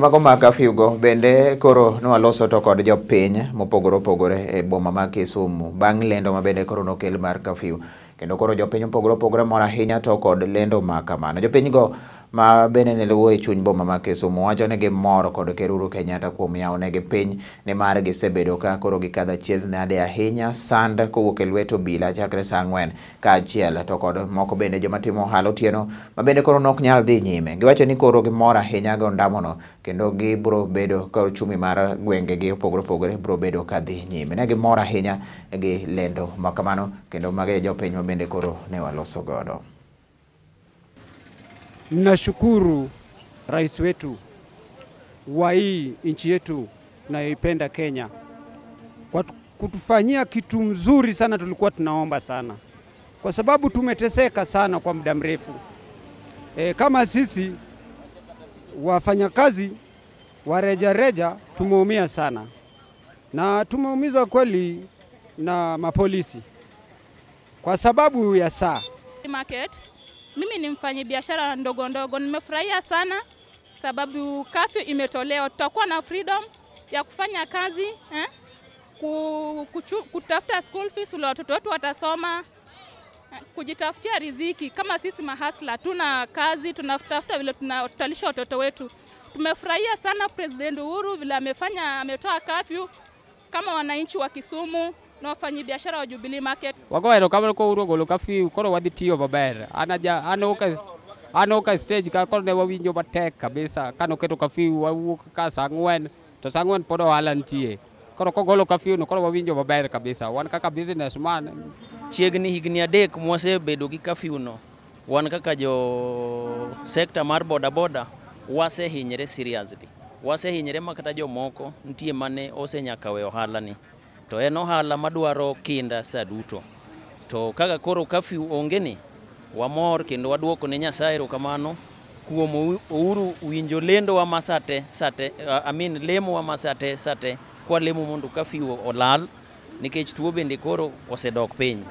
Mago ma curfew go bende koro nwaloso to kod jopiny mopogore opogore e boma ma Kisumu bang' lendo ma bende koro nokel mar curfew, kendo koro jopiny mopogore opogore mor ahinya to kod lendo ma kamano. Jopiny go ma bende ne luwo e chuny boma ma Kisumu wacho ni gimor kod Ker Uhuru Kenyatta kuom yawonegi piny nimar gisebedo ka koro gikadho achiedh nade ahinya sand kowuok e lwet obila chakre saa 4 kaachiel to kod moko bende joma timo ohala otieno ma bende koro nok nyal dhi nyime. Giwacho ni koro gimor ahinya go ndamono kendo gibro bedo ka uchumi mar gwengegi opogore opogore bro bedo ka dhi nyime. Ne gimor ahinya gi lendo ma kamano kendo mage jopiny ma bende koro ne waloso godo. Nashukuru rais wetu wa hii nchi yetu nayoipenda Kenya kwa kutufanyia kitu mzuri sana. Tulikuwa tunaomba sana kwa sababu tumeteseka sana kwa muda mrefu. Kama sisi wafanyakazi wa reja tumeumia sana na tumeumiza kweli na mapolisi kwa sababu ya saa market. Mimi ni mfanyabiashara ndogo ndogo, nimefurahia sana sababu curfew imetolewa. Tutakuwa na freedom ya kufanya kazi, kutafuta school fees, watoto wetu watasoma, kujitafutia riziki. Kama sisi mahasla tuna kazi, tunatafuta vile tunatalisha watoto wetu. Tumefurahia sana President Uhuru vile ametoa curfew kama wananchi wa Kisumu na wafanyabiashara wa Jubilee Market. Wagoero kama ko uro golo curfew koro wadhi tiyo maber. Anoka stage ka koro ne wawinjo matek kabisa kano keto curfew wawuok ka saa 4 to saa 4 pod ohala nitie. Koro kogolo curfew no koro wawinjo maber kabisa. Wan kaka businessman chiegni higni 3 mwasebedo gi curfew no. Wan kaka jo sector mar boda wasehinyre seriously. Wasehinyre makata jomoko nitie mane osenyaka we ohala ni. To en ohala madwaro kinda saa duto. To kaka koro curfew onge ni, wamor kendo waduoko ne Nyasaye erokamano kuom Uhuru winjo lendo wa masate lemo wa masate kwa lemo mondo curfew olal nikech tuo bende koro osedok piny.